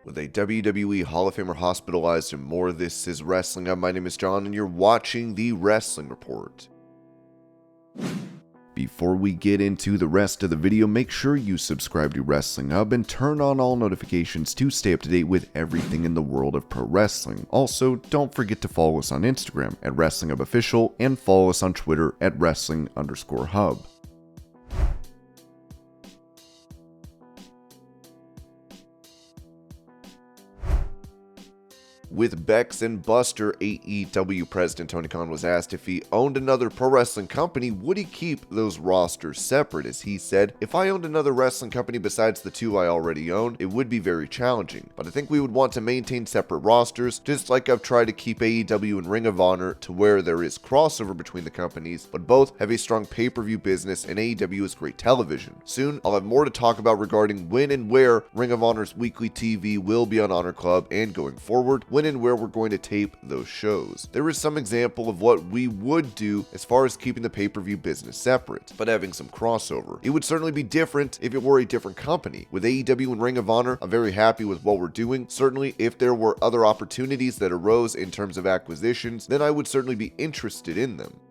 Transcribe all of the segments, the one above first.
With a WWE Hall of Famer hospitalized and more, this is Wrestling Hub. My name is John, and you're watching the Wrestling Report. Before we get into the rest of the video, make sure you subscribe to Wrestling Hub and turn on all notifications to stay up to date with everything in the world of pro wrestling. Also, don't forget to follow us on Instagram at Wrestling Hub Official and follow us on Twitter at Wrestling_Hub. With Bex and Buster, AEW President Tony Khan was asked if he owned another pro wrestling company, would he keep those rosters separate? As he said, if I owned another wrestling company besides the two I already own, it would be very challenging. But I think we would want to maintain separate rosters, just like I've tried to keep AEW and Ring of Honor to where there is crossover between the companies, but both have a strong pay-per-view business and AEW is great television. Soon, I'll have more to talk about regarding when and where Ring of Honor's weekly TV will be on Honor Club and going forward, when and where we're going to tape those shows. There is some example of what we would do as far as keeping the pay-per-view business separate, but having some crossover. It would certainly be different if it were a different company. With AEW and Ring of Honor, I'm very happy with what we're doing. Certainly, if there were other opportunities that arose in terms of acquisitions, then I would certainly be interested in them.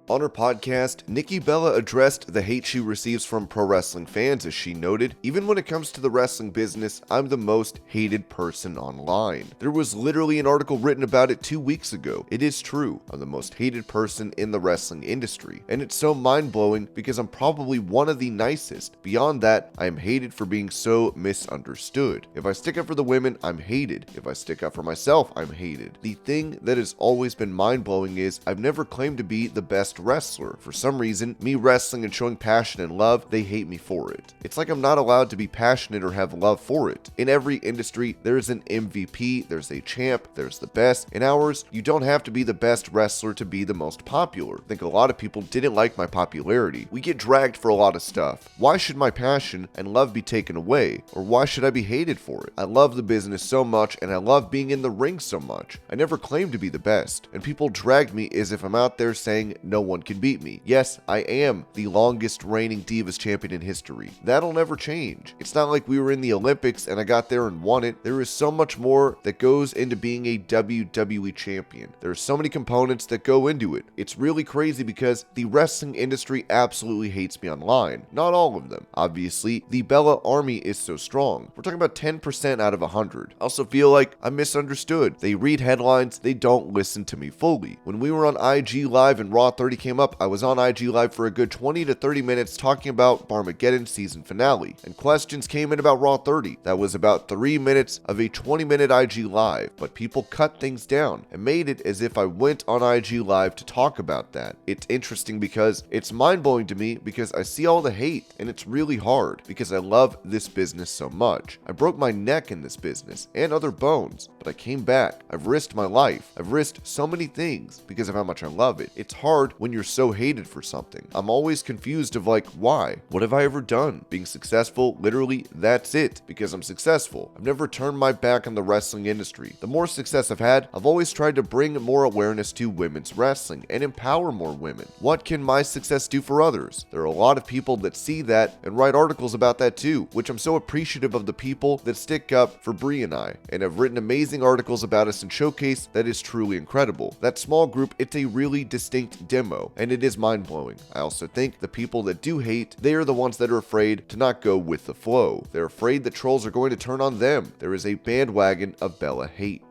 On her podcast, Nikki Bella addressed the hate she receives from pro wrestling fans as she noted, "Even when it comes to the wrestling business, I'm the most hated person online." There was literally an article written about it 2 weeks ago. It is true, I'm the most hated person in the wrestling industry, and it's so mind-blowing because I'm probably one of the nicest. Beyond that, I am hated for being so misunderstood. If I stick up for the women, I'm hated. If I stick up for myself, I'm hated. The thing that has always been mind-blowing is I've never claimed to be the best wrestler. For some reason, me wrestling and showing passion and love, they hate me for it. It's like I'm not allowed to be passionate or have love for it. In every industry, there's an MVP, there's a champ, there's the best. In ours, you don't have to be the best wrestler to be the most popular. I think a lot of people didn't like my popularity. We get dragged for a lot of stuff. Why should my passion and love be taken away? Or why should I be hated for it? I love the business so much and I love being in the ring so much. I never claimed to be the best. And people drag me as if I'm out there saying no one can beat me. Yes, I am the longest reigning Divas champion in history. That'll never change. It's not like we were in the Olympics and I got there and won it. There is so much more that goes into being a WWE champion. There are so many components that go into it. It's really crazy because the wrestling industry absolutely hates me online. Not all of them. Obviously, the Bella army is so strong. We're talking about 10% out of 100. I also feel like I'm misunderstood. They read headlines, they don't listen to me fully. When we were on IG Live and Raw 30 came up, I was on IG Live for a good 20 to 30 minutes talking about Barmageddon season finale, and questions came in about Raw 30. That was about 3 minutes of a 20-minute IG Live, but people cut things down and made it as if I went on IG Live to talk about that. It's interesting because it's mind-blowing to me because I see all the hate, and it's really hard because I love this business so much. I broke my neck in this business and other bones, but I came back. I've risked my life. I've risked so many things because of how much I love it. It's hard when you're so hated for something. I'm always confused of like, why? What have I ever done? Being successful, literally, that's it, because I'm successful. I've never turned my back on the wrestling industry. The more success I've had, I've always tried to bring more awareness to women's wrestling and empower more women. What can my success do for others? There are a lot of people that see that and write articles about that too, which I'm so appreciative of the people that stick up for Brie and I, and have written amazing articles about us and showcase that is truly incredible. That small group, it's a really distinct demo, and it is mind-blowing. I also think the people that do hate, they are the ones that are afraid to not go with the flow. They're afraid that trolls are going to turn on them. There is a bandwagon of Bella hate.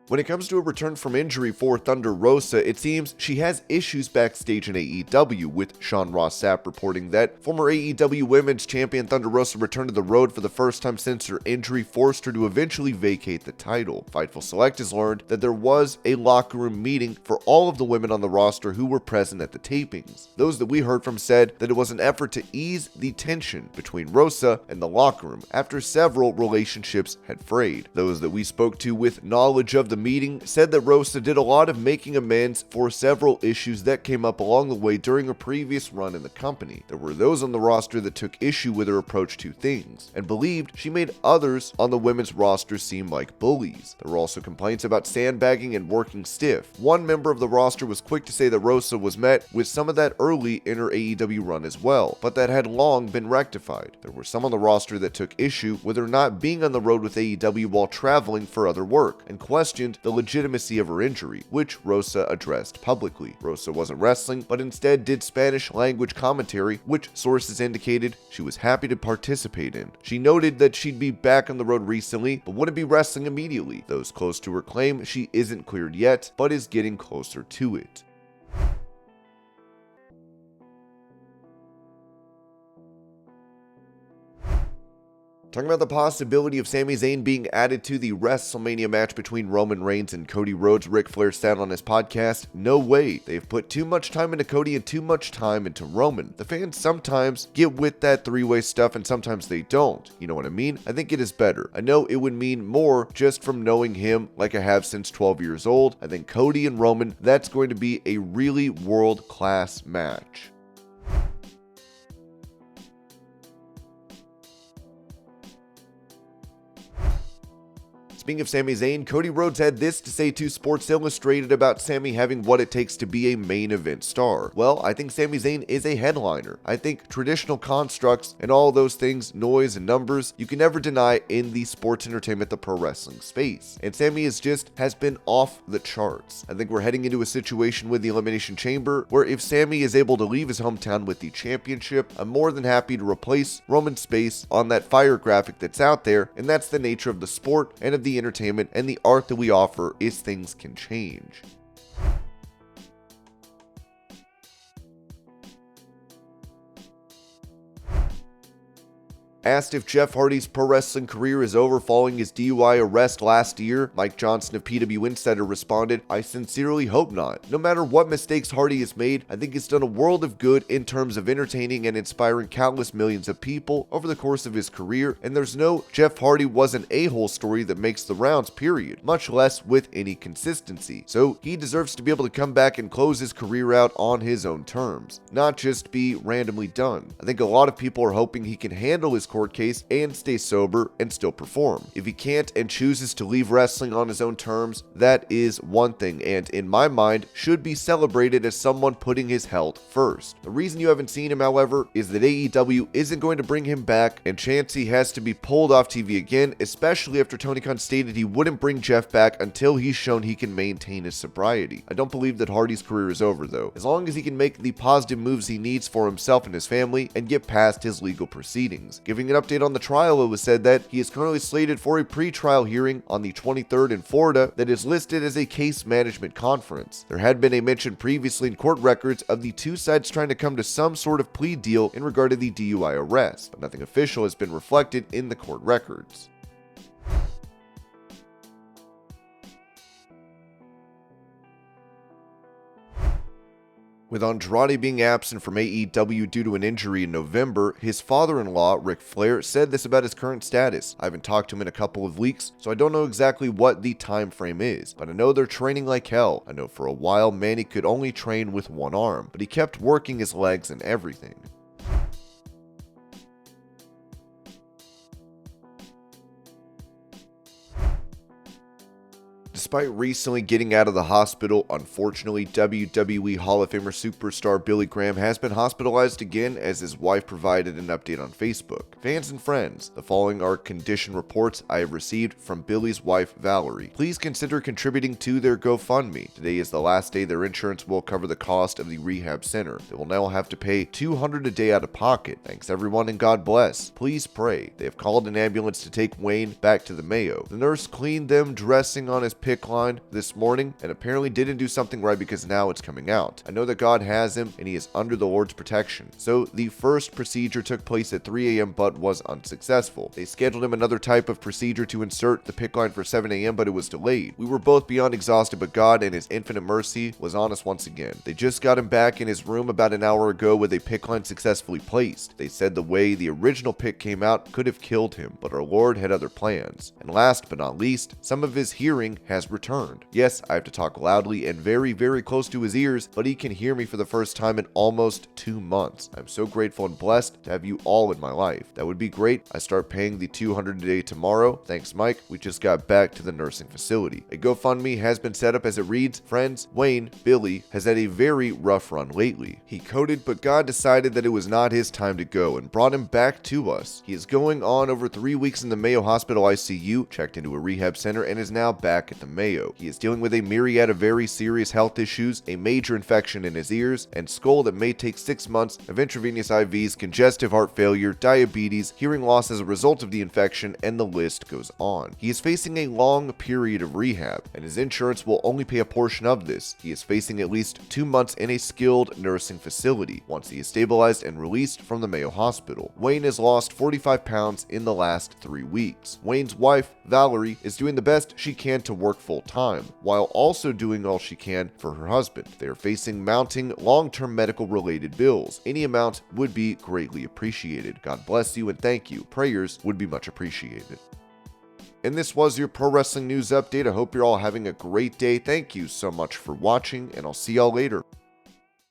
When it comes to a return from injury for Thunder Rosa, it seems she has issues backstage in AEW, with Sean Ross Sapp reporting that former AEW Women's Champion Thunder Rosa returned to the road for the first time since her injury forced her to eventually vacate the title. Fightful Select has learned that there was a locker room meeting for all of the women on the roster who were present at the tapings. Those that we heard from said that it was an effort to ease the tension between Rosa and the locker room after several relationships had frayed. Those that we spoke to with knowledge of the meeting said that Rosa did a lot of making amends for several issues that came up along the way during a previous run in the company. There were those on the roster that took issue with her approach to things, and believed she made others on the women's roster seem like bullies. There were also complaints about sandbagging and working stiff. One member of the roster was quick to say that Rosa was met with some of that early in her AEW run as well, but that had long been rectified. There were some on the roster that took issue with her not being on the road with AEW while traveling for other work, and questioned the legitimacy of her injury, which Rosa addressed publicly. Rosa wasn't wrestling, but instead did Spanish language commentary, which sources indicated she was happy to participate in. She noted that she'd be back on the road recently, but wouldn't be wrestling immediately. Those close to her claim she isn't cleared yet, but is getting closer to it. Talking about the possibility of Sami Zayn being added to the WrestleMania match between Roman Reigns and Cody Rhodes, Ric Flair said on his podcast, "No way. They've put too much time into Cody and too much time into Roman. The fans sometimes get with that three-way stuff and sometimes they don't. You know what I mean? I think it is better. I know it would mean more just from knowing him like I have since 12 years old. I think Cody and Roman, that's going to be a really world-class match." Speaking of Sami Zayn, Cody Rhodes had this to say to Sports Illustrated about Sami having what it takes to be a main event star. "Well, I think Sami Zayn is a headliner. I think traditional constructs and all those things, noise and numbers, you can never deny in the sports entertainment, the pro wrestling space. And Sami has been off the charts. I think we're heading into a situation with the Elimination Chamber where if Sami is able to leave his hometown with the championship, I'm more than happy to replace Roman's space on that fire graphic that's out there, and that's the nature of the sport and of the entertainment and the art that we offer is things can change." Asked if Jeff Hardy's pro wrestling career is over following his DUI arrest last year, Mike Johnson of PW Insider responded, "I sincerely hope not. No matter what mistakes Hardy has made, I think he's done a world of good in terms of entertaining and inspiring countless millions of people over the course of his career, and there's no Jeff Hardy was an a-hole story that makes the rounds, period, much less with any consistency. So he deserves to be able to come back and close his career out on his own terms, not just be randomly done. I think a lot of people are hoping he can handle his court case and stay sober and still perform. If he can't and chooses to leave wrestling on his own terms, that is one thing, and in my mind should be celebrated as someone putting his health first. The reason you haven't seen him, however, is that AEW isn't going to bring him back, and chance he has to be pulled off TV again, especially after Tony Khan stated he wouldn't bring Jeff back until he's shown he can maintain his sobriety. I don't believe that Hardy's career is over though, as long as he can make the positive moves he needs for himself and his family and get past his legal proceedings. Giving an update on the trial, it was said that he is currently slated for a pre-trial hearing on the 23rd in Florida that is listed as a case management conference. There had been a mention previously in court records of the two sides trying to come to some sort of plea deal in regard to the DUI arrest, but nothing official has been reflected in the court records. With Andrade being absent from AEW due to an injury in November, his father-in-law, Ric Flair, said this about his current status. "I haven't talked to him in a couple of weeks, so I don't know exactly what the time frame is, but I know they're training like hell. I know for a while Manny could only train with one arm, but he kept working his legs and everything." Despite recently getting out of the hospital, unfortunately, WWE Hall of Famer superstar Billy Graham has been hospitalized again as his wife provided an update on Facebook. "Fans and friends, the following are condition reports I have received from Billy's wife, Valerie. Please consider contributing to their GoFundMe. Today is the last day their insurance will cover the cost of the rehab center. They will now have to pay $200 a day out of pocket. Thanks everyone and God bless. Please pray." They have called an ambulance to take Wayne back to the Mayo. The nurse cleaned them dressing on his pick line this morning and apparently didn't do something right because now it's coming out. "I know that God has him and he is under the Lord's protection." So the first procedure took place at 3 a.m. but was unsuccessful. They scheduled him another type of procedure to insert the pick line for 7 a.m. but it was delayed. "We were both beyond exhausted, but God in his infinite mercy was on us once again. They just got him back in his room about an hour ago with a pick line successfully placed. They said the way the original pick came out could have killed him, but our Lord had other plans. And last but not least, some of his hearing has has returned. Yes, I have to talk loudly and very, very close to his ears, but he can hear me for the first time in almost 2 months. I'm so grateful and blessed to have you all in my life. That would be great. I start paying the $200 a day tomorrow. Thanks, Mike. We just got back to the nursing facility. A GoFundMe has been set up as it reads, "Friends, Wayne, Billy, has had a very rough run lately. He coded, but God decided that it was not his time to go and brought him back to us. He is going on over 3 weeks in the Mayo Hospital ICU, checked into a rehab center, and is now back at the Mayo. He is dealing with a myriad of very serious health issues, a major infection in his ears and skull that may take 6 months of intravenous IVs, congestive heart failure, diabetes, hearing loss as a result of the infection, and the list goes on. He is facing a long period of rehab, and his insurance will only pay a portion of this. He is facing at least 2 months in a skilled nursing facility once he is stabilized and released from the Mayo Hospital. Wayne has lost 45 pounds in the last 3 weeks. Wayne's wife, Valerie, is doing the best she can to work full-time, while also doing all she can for her husband. They are facing mounting long-term medical-related bills. Any amount would be greatly appreciated. God bless you and thank you. Prayers would be much appreciated." And this was your pro wrestling news update. I hope you're all having a great day. Thank you so much for watching, and I'll see y'all later.